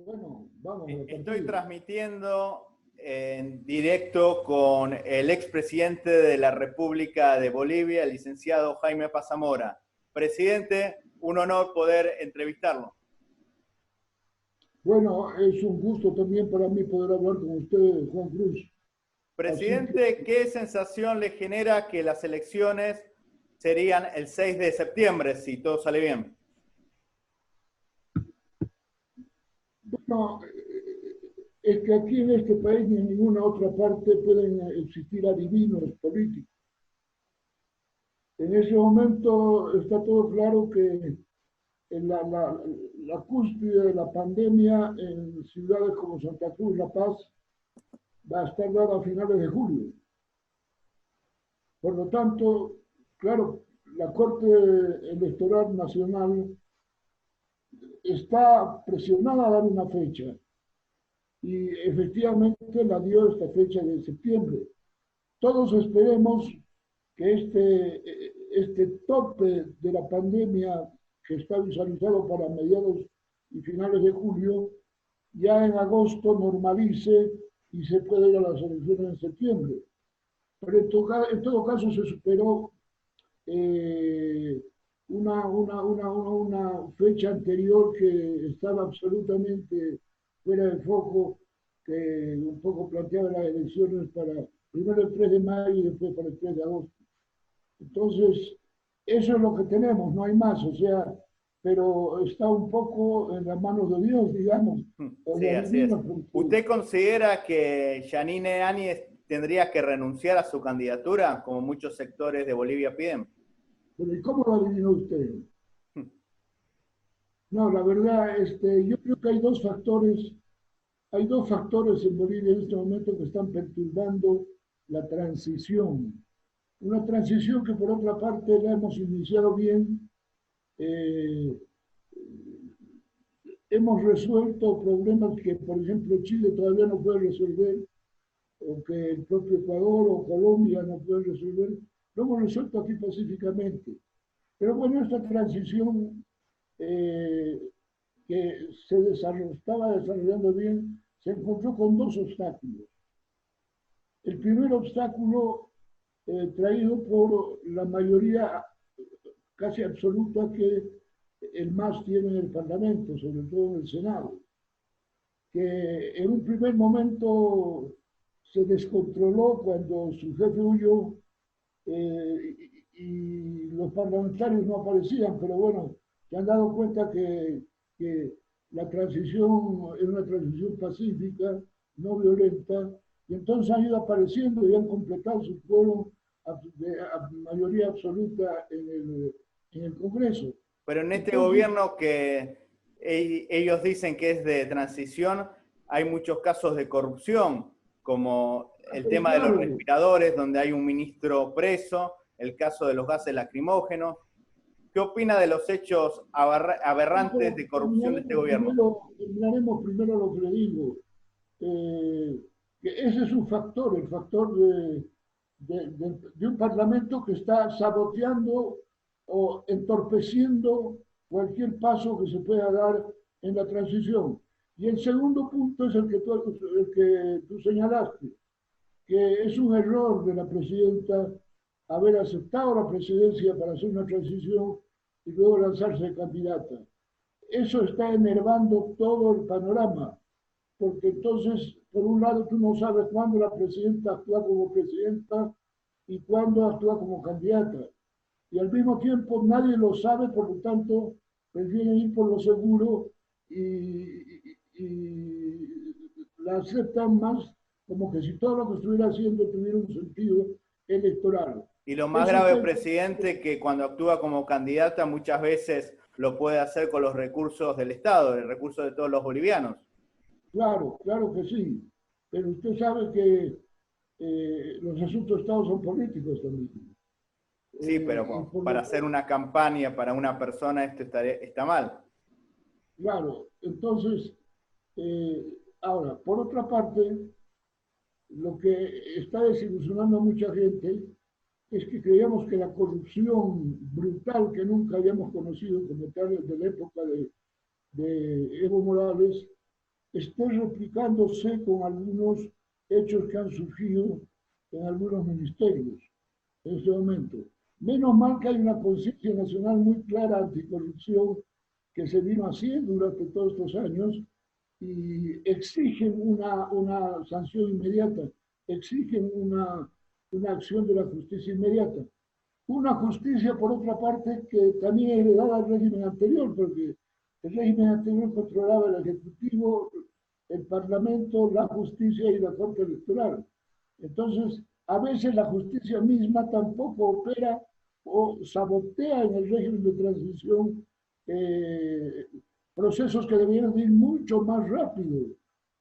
Bueno, vamos a la Estoy partida. transmitiendo en directo con el expresidente de la República de Bolivia, el licenciado Jaime Paz Zamora. Presidente, un honor poder entrevistarlo. Bueno, es un gusto también para mí poder hablar con usted, Juan Cruz. Así que, Presidente, ¿qué sensación le genera que las elecciones serían el 6 de septiembre, si todo sale bien? bueno, es que aquí en este país ni en ninguna otra parte pueden existir adivinos políticos. En ese momento está todo claro que en la cúspide de la pandemia en ciudades como Santa Cruz, La Paz, va a estar dada a finales de julio. Por lo tanto, claro, la Corte Electoral Nacional está presionada a dar una fecha y efectivamente la dio esta fecha de septiembre. Todos esperemos que este tope de la pandemia que está visualizado para mediados y finales de julio, ya en agosto normalice y se pueda ir a las elecciones en septiembre. Pero en todo caso se superó eh, una fecha anterior que estaba absolutamente fuera de foco, que un poco planteaba las elecciones para primero el 3 de mayo y después para el 3 de agosto. Entonces, eso es lo que tenemos, no hay más, o sea, pero está un poco en las manos de Dios, digamos, o Sí, de así es. adivinos. Porque, ¿Usted considera que Yanine Áñez tendría que renunciar a su candidatura, como muchos sectores de Bolivia piden? pero ¿y cómo lo adivinó usted? No, la verdad, yo creo que hay dos factores en Bolivia en este momento que están perturbando la transición. Una transición que por otra parte la hemos iniciado bien, eh, hemos resuelto problemas que, por ejemplo, Chile todavía no puede resolver, o que el propio Ecuador o Colombia no pueden resolver. Lo hemos resuelto aquí pacíficamente. Pero bueno, esta transición eh, que estaba desarrollando bien, se encontró con dos obstáculos. El primer obstáculo traído por la mayoría casi absoluta que el MAS tiene en el Parlamento, sobre todo en el Senado, que en un primer momento se descontroló cuando su jefe huyó y los parlamentarios no aparecían, pero bueno, se han dado cuenta que la transición es una transición pacífica, no violenta, y entonces han ido apareciendo y han completado su quórum a mayoría absoluta en el Congreso. Pero en este Entonces, gobierno que ellos dicen que es de transición, hay muchos casos de corrupción, como el pero tema de los claro, respiradores, donde hay un ministro preso, el caso de los gases lacrimógenos. ¿Qué opina de los hechos aberrantes pero de corrupción de este gobierno? terminaremos primero lo que le digo. Eh, que ese es un factor, el factor de un parlamento que está saboteando o entorpeciendo cualquier paso que se pueda dar en la transición. Y el segundo punto es el que tú señalaste, que es un error de la presidenta haber aceptado la presidencia para hacer una transición y luego lanzarse de candidata. Eso está enervando todo el panorama, porque entonces, por un lado, tú no sabes cuándo la presidenta actúa como presidenta y cuándo actúa como candidata. Y al mismo tiempo nadie lo sabe, por lo tanto, prefieren ir por lo seguro y la aceptan más como que si todo lo que estuviera haciendo tuviera un sentido electoral. Y lo más Eso grave, está presidente, que cuando actúa como candidata muchas veces lo puede hacer con los recursos del Estado, el recurso de todos los bolivianos. claro, claro que sí, pero usted sabe que los asuntos de Estado son políticos también. Sí, Y pero por para lo hacer una campaña para una persona esto está mal. claro, entonces, eh, ahora, por otra parte, lo que está desilusionando a mucha gente es que creíamos que la corrupción brutal que nunca habíamos conocido como tal desde la época de Evo Morales esté replicándose con algunos hechos que han surgido en algunos ministerios en este momento. Menos mal que hay una conciencia nacional muy clara anticorrupción que se vino haciendo durante todos estos años y exigen una sanción inmediata, exigen una acción de la justicia inmediata. Una justicia, por otra parte, que también heredada al régimen anterior, porque el régimen anterior controlaba el Ejecutivo, el Parlamento, la justicia y la Corte Electoral. Entonces, a veces la justicia misma tampoco opera o sabotea en el régimen de transición procesos que deberían ir mucho más rápido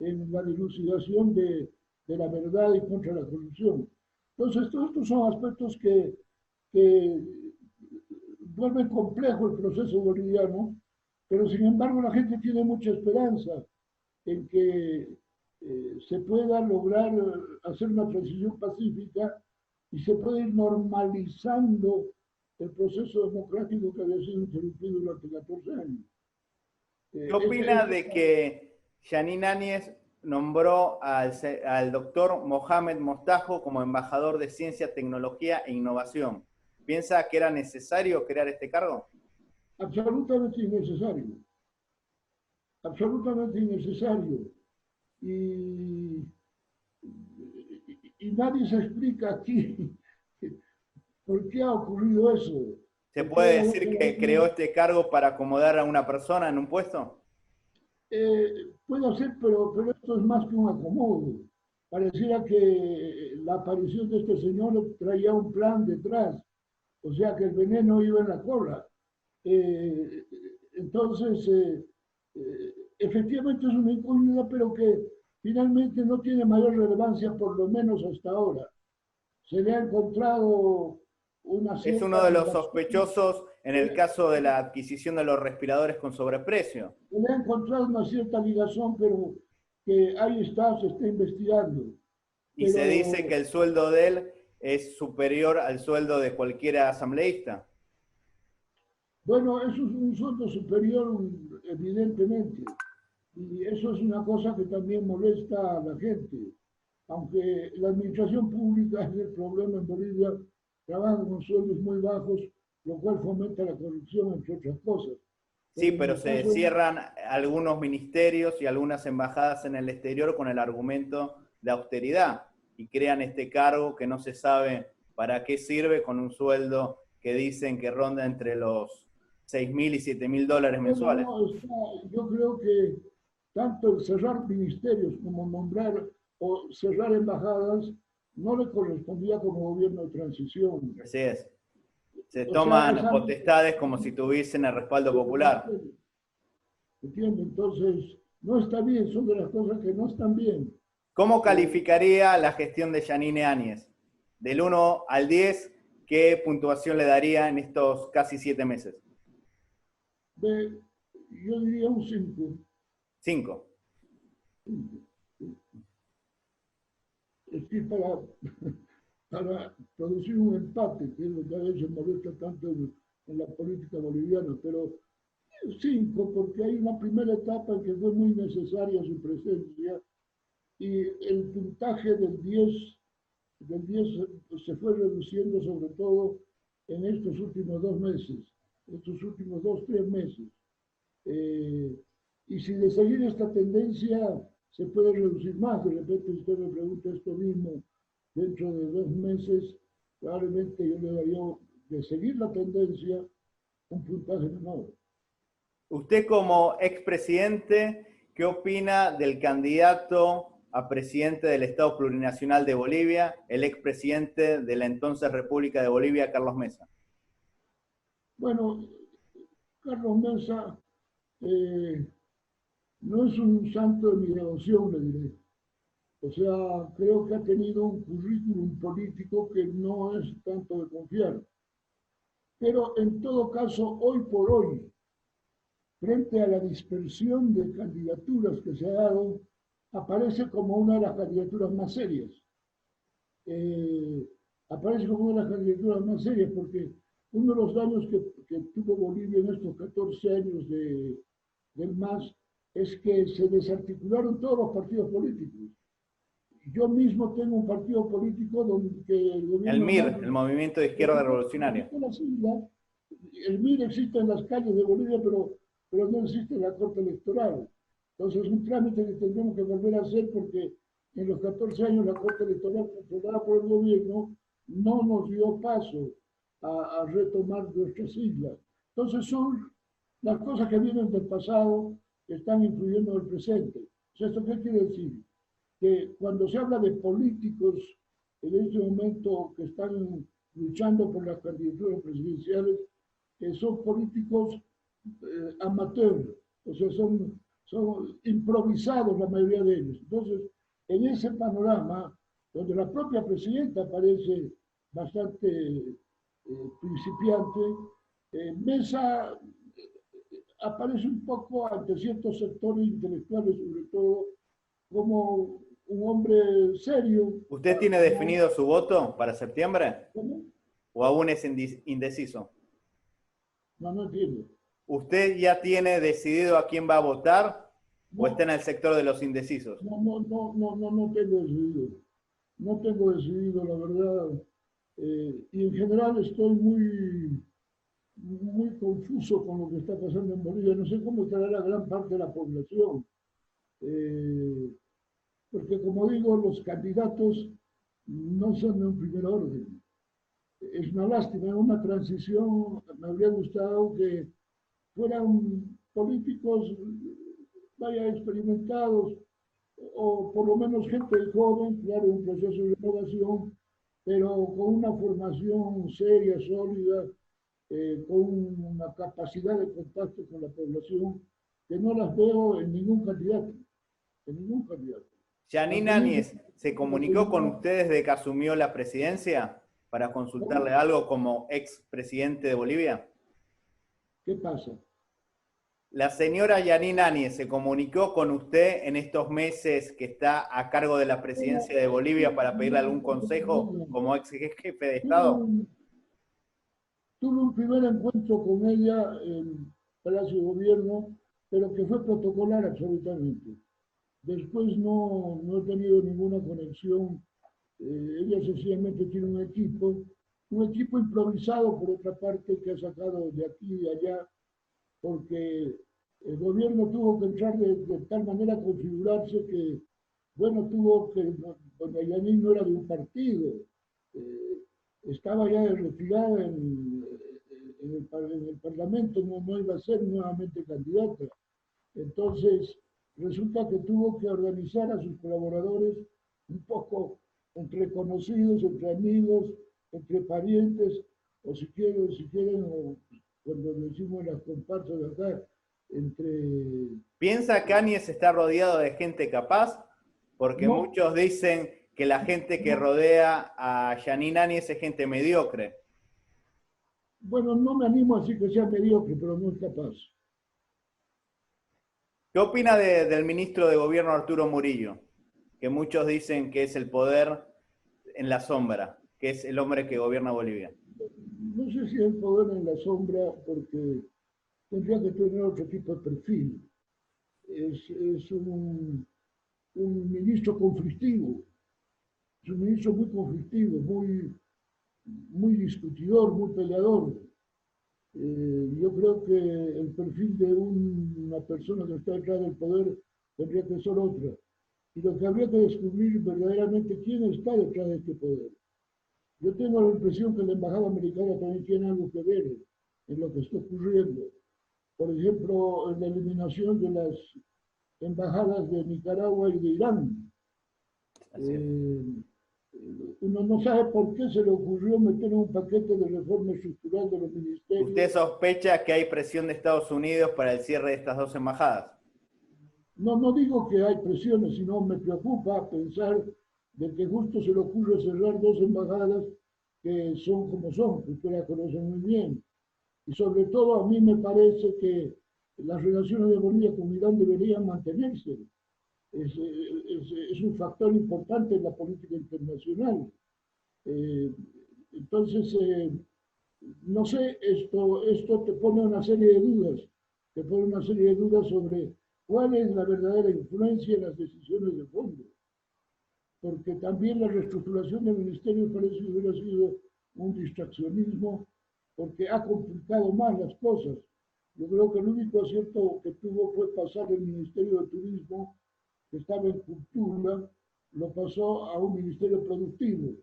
en la dilucidación de la verdad y contra la corrupción. Entonces, todos estos son aspectos que vuelven complejo el proceso boliviano, pero sin embargo la gente tiene mucha esperanza en que se pueda lograr hacer una transición pacífica y se puede ir normalizando el proceso democrático que había sido interrumpido durante 14 años. ¿Qué opina de que Yanine Áñez nombró al doctor Mohamed Mostajo como embajador de Ciencia, Tecnología e Innovación? ¿Piensa que era necesario crear este cargo? Absolutamente innecesario. Absolutamente innecesario. Y nadie se explica aquí por qué ha ocurrido eso. ¿Se puede decir que creó este cargo para acomodar a una persona en un puesto? Puede ser, pero esto es más que un acomodo. Pareciera que la aparición de este señor traía un plan detrás, o sea que el veneno iba en la cola. Entonces, efectivamente es una incógnita, pero que finalmente no tiene mayor relevancia, por lo menos hasta ahora. Se le ha encontrado una Es cierta uno de los ligación, sospechosos en el caso de la adquisición de los respiradores con sobreprecio. se le ha encontrado una cierta ligación, pero que ahí está, se está investigando. Y se dice Pero que el sueldo de él es superior al sueldo de cualquier asambleísta. bueno, eso es un sueldo superior, evidentemente. Y eso es una cosa que también molesta a la gente. Aunque la administración pública es el problema en Bolivia, trabaja con sueldos muy bajos, lo cual fomenta la corrupción, entre otras cosas. Sí, Pero en pero el se caso de cierran algunos ministerios y algunas embajadas en el exterior con el argumento de austeridad y crean este cargo que no se sabe para qué sirve con un sueldo que dicen que ronda entre los 6.000 y 7.000 dólares bueno, mensuales. no, yo creo que tanto el cerrar ministerios como nombrar o cerrar embajadas no le correspondía como gobierno de transición. Así es. Se O sea, es toman algo potestades como si tuviesen el respaldo popular. ¿entiende? Entonces, no está bien, son de las cosas que no están bien. ¿Cómo calificaría la gestión de Yanine Áñez? Del 1 al 10, ¿qué puntuación le daría en estos casi 7 meses? Yo diría un 5. 5. Es decir, para producir un empate, que es lo que a veces molesta tanto en la política boliviana, pero 5, porque hay una primera etapa en que fue muy necesaria su presencia y el puntaje del diez se fue reduciendo sobre todo en estos últimos 2 meses, estos últimos 2, 3 meses. Y si de seguir esta tendencia se puede reducir más, de repente usted me pregunta esto mismo dentro de 2 meses, probablemente yo le daría, de seguir la tendencia, un puntaje menor. Usted como expresidente, ¿qué opina del candidato a presidente del Estado Plurinacional de Bolivia, el expresidente de la entonces República de Bolivia, Carlos Mesa? Bueno, Carlos Mesa no es un santo de mi devoción, le diré. O sea, creo que ha tenido un currículum político que no es tanto de confiar. Pero en todo caso, hoy por hoy, frente a la dispersión de candidaturas que se ha dado, aparece como una de las candidaturas más serias. Eh, Aparece como una de las candidaturas más serias porque uno de los daños que tuvo Bolivia en estos 14 años del MAS es que se desarticularon todos los partidos políticos. Yo mismo tengo un partido político donde el El gobierno MIR, el Movimiento de Izquierda Revolucionaria. El MIR existe en las calles de Bolivia, pero no existe en la Corte Electoral. Entonces, es un trámite que tendremos que volver a hacer porque en los 14 años la Corte Electoral, controlada por el gobierno, no nos dio paso a retomar nuestras siglas. Entonces, son las cosas que vienen del pasado que están influyendo en el presente. ¿Esto qué quiere decir? Que cuando se habla de políticos en este momento que están luchando por las candidaturas presidenciales, son políticos amateurs, o sea, son improvisados la mayoría de ellos. Entonces, en ese panorama, donde la propia presidenta parece bastante principiante, Mesa aparece un poco ante ciertos sectores intelectuales, sobre todo, como un hombre serio. ¿Usted tiene definido su voto para septiembre? ¿Cómo? ¿O aún es indeciso? No, no entiendo. ¿Usted ya tiene decidido a quién va a votar o está en No, el sector de los indecisos? no tengo decidido. No tengo decidido, la verdad. Y en general estoy muy confuso con lo que está pasando en Bolivia. No sé cómo estará la gran parte de la población. Eh, porque como digo, los candidatos no son de un primer orden. Es una lástima, es una transición. Me habría gustado que fueran políticos, vaya, experimentados, o por lo menos gente joven, claro, un proceso de renovación, pero con una formación seria, sólida, con una capacidad de contacto con la población, que no las veo en ningún candidato. La ¿Yanina tendencia, Áñez se la comunicó con tendencia, ustedes desde que asumió la presidencia para consultarle ¿cómo? algo como expresidente de Bolivia? ¿Qué pasa? La señora Yanina Áñez se comunicó con usted en estos meses que está a cargo de la presidencia de Bolivia para pedirle algún consejo como ex jefe de Tuve Estado. un, tuve un primer encuentro con ella en Palacio de Gobierno, pero que fue protocolar absolutamente. Después no he tenido ninguna conexión. Ella sencillamente tiene un equipo improvisado por otra parte que ha sacado de aquí y de allá, porque el gobierno tuvo que entrar de tal manera a configurarse que, bueno, doña Yanin no era de un partido, eh, estaba ya retirada en el Parlamento, no iba a ser nuevamente candidata. Entonces, resulta que tuvo que organizar a sus colaboradores un poco entre conocidos, entre amigos, entre parientes, o si quieren, o cuando decimos las comparsas de acá, entre... ¿Piensa que Áñez está rodeado de gente capaz? Porque No, muchos dicen que la gente que no, rodea a Yanina Áñez es gente mediocre. bueno, no me animo a decir que sea mediocre, pero no es capaz. ¿Qué opina del ministro de Gobierno Arturo Murillo? Que muchos dicen que es el poder en la sombra, que es el hombre que gobierna Bolivia. No sé si hay poder en la sombra, porque tendría que tener otro tipo de perfil. Es un ministro conflictivo, es un ministro muy conflictivo, muy discutidor, muy peleador. Yo creo que el perfil de una persona que está detrás del poder tendría que ser otra. Y lo que habría que descubrir verdaderamente quién está detrás de este poder. Yo tengo la impresión que la embajada americana también tiene algo que ver en lo que está ocurriendo. Por ejemplo, en la eliminación de las embajadas de Nicaragua y de Irán. Así es. Eh, Uno no sabe por qué se le ocurrió meter un paquete de reforma estructural de los ministerios. ¿Usted sospecha que hay presión de Estados Unidos para el cierre de estas dos embajadas? No digo que hay presiones, sino me preocupa pensar de que justo se le ocurre cerrar dos embajadas que son como son, que usted las conoce muy bien. Y sobre todo a mí me parece que las relaciones de Bolivia con Irán deberían mantenerse. Es un factor importante en la política internacional. Eh, entonces, no sé, esto te pone una serie de dudas, te pone una serie de dudas sobre cuál es la verdadera influencia en las decisiones de fondo. Porque también la reestructuración del ministerio parece que hubiera sido un distraccionismo, porque ha complicado más las cosas. Yo creo que el único acierto que tuvo fue pasar el Ministerio de Turismo, que estaba en cultura, lo pasó a un ministerio productivo,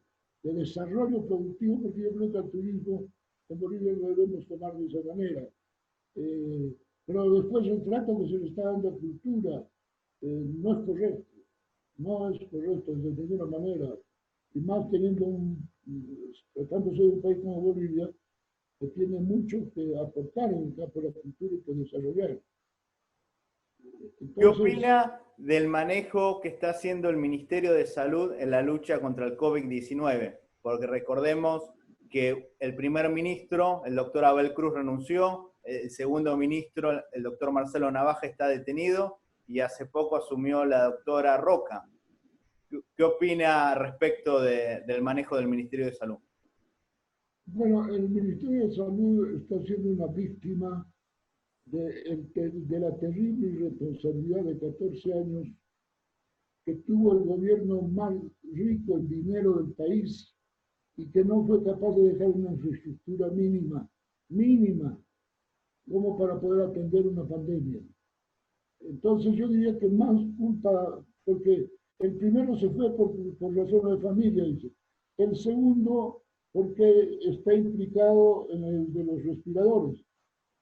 de desarrollo productivo, porque yo creo que el turismo en Bolivia lo debemos tomar de esa manera. Pero después el trato que se le está dando a cultura no es correcto, no es correcto de ninguna manera, y más tratándose de un país como Bolivia, que tiene mucho que aportar en el campo de la cultura y que desarrollar. ¿Qué opina del manejo que está haciendo el Ministerio de Salud en la lucha contra el COVID-19? Porque recordemos que el primer ministro, el doctor Abel Cruz, renunció, el segundo ministro, el doctor Marcelo Navaja, está detenido y hace poco asumió la doctora Roca. ¿Qué opina respecto del manejo del Ministerio de Salud? Bueno, el Ministerio de Salud está siendo una víctima de la terrible irresponsabilidad de 14 años que tuvo el gobierno más rico en dinero del país y que no fue capaz de dejar una infraestructura mínima, como para poder atender una pandemia. Entonces yo diría que más culpa, porque el primero se fue por razones de familia, dice. El segundo, porque está implicado en el de los respiradores.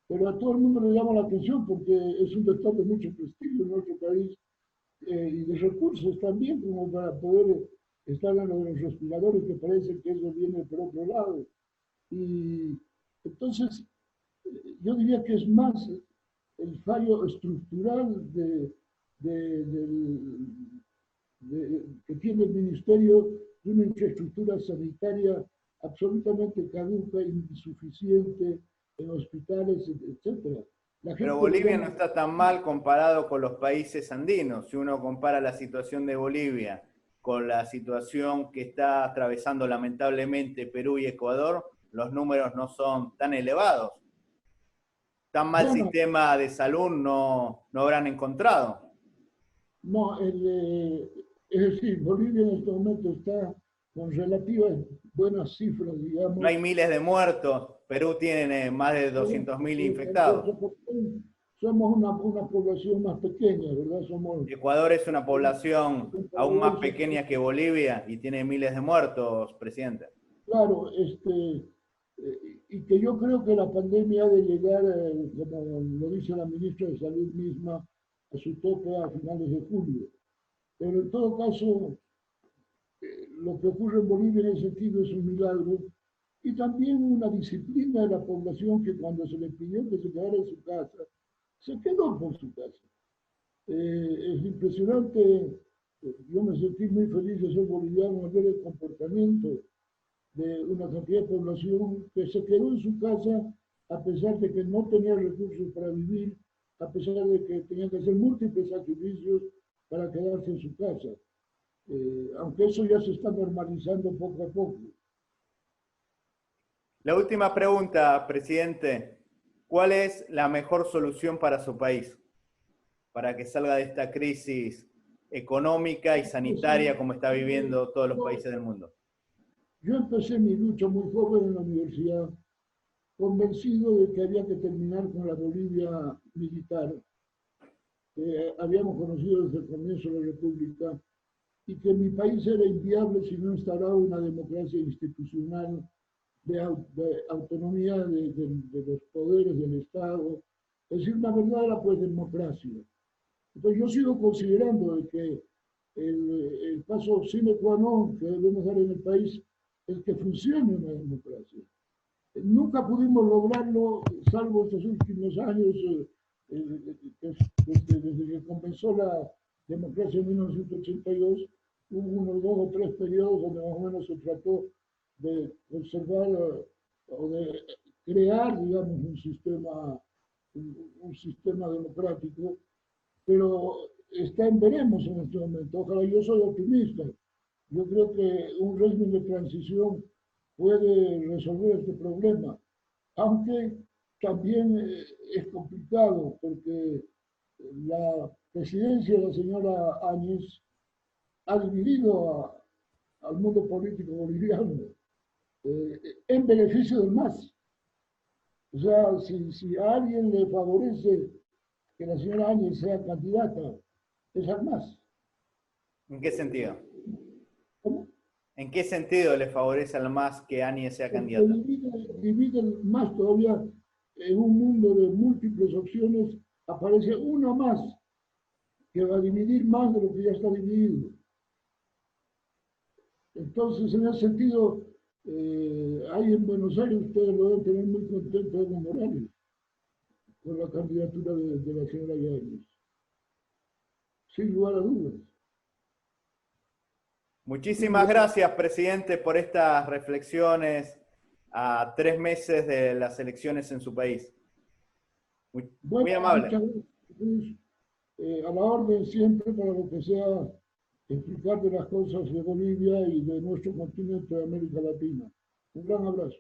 Pero a todo el mundo le llama la atención porque es un sector de mucho prestigio en nuestro país y de recursos también, como para poder estar en los respiradores, que parece que eso viene por otro lado. Y entonces, yo diría que es más el fallo estructural que tiene el Ministerio de una infraestructura sanitaria absolutamente caduca, insuficiente en hospitales, etc. Pero Bolivia no está tan mal comparado con los países andinos. Si uno compara la situación de Bolivia con la situación que está atravesando lamentablemente Perú y Ecuador, los números no son tan elevados. Tan mal sistema de salud no habrán encontrado. No, es decir, Bolivia en este momento está con relativas buenas cifras, digamos. No hay miles de muertos. Perú tiene más de 200.000 infectados. Somos una población más pequeña, ¿verdad? Ecuador es una población aún más pequeña que Bolivia y tiene miles de muertos, presidente. Claro, y que yo creo que la pandemia ha de llegar, como lo dice la ministra de Salud misma, a su tope a finales de julio. Pero en todo caso, lo que ocurre en Bolivia en ese sentido es un milagro y también una disciplina de la población que cuando se le pidió que se quedara en su casa, se quedó por su casa. Es impresionante, yo me sentí muy feliz de ser boliviano al ver el comportamiento de una cantidad de población que se quedó en su casa a pesar de que no tenía recursos para vivir, a pesar de que tenían que hacer múltiples sacrificios para quedarse en su casa. Aunque eso ya se está normalizando poco a poco. La última pregunta, presidente. ¿Cuál es la mejor solución para su país? Para que salga de esta crisis económica y sanitaria como está viviendo todos los países del mundo. Yo empecé mi lucha muy joven en la universidad, convencido de que había que terminar con la Bolivia militar, que habíamos conocido desde el comienzo de la República, y que mi país era inviable si no instauraba una democracia institucional de autonomía de los poderes del Estado, es decir, una verdadera pues democracia. Entonces yo sigo considerando de que el paso sine qua non que debemos dar en el país es que funcione una democracia. Nunca pudimos lograrlo, salvo estos últimos años, desde que comenzó la democracia en 1982, hubo unos 2 o 3 periodos donde más o menos se trató de conservar o de crear, digamos, un sistema democrático, pero está en veremos en este momento. Ojalá, yo soy optimista. Yo creo que un régimen de transición puede resolver este problema, aunque también es complicado porque la presidencia de la señora Áñez ha dividido al mundo político boliviano en beneficio del MAS. O sea, si a alguien le favorece que la señora Áñez sea candidata, es al MAS. ¿En qué sentido? ¿Cómo? ¿En qué sentido le favorece al MAS que Áñez sea candidata? Divide más todavía en un mundo de múltiples opciones, aparece una más que va a dividir más de lo que ya está dividido. Entonces, en ese sentido, ahí en Buenos Aires ustedes lo deben tener muy contento Evo Morales con la candidatura de la señora Yáñez. Sin lugar a dudas. Muchísimas gracias, presidente, por estas reflexiones a 3 meses de las elecciones en su país. Muy amable. Muchas gracias. A la orden siempre para lo que sea explicar de las cosas de Bolivia y de nuestro continente de América Latina. Un gran abrazo.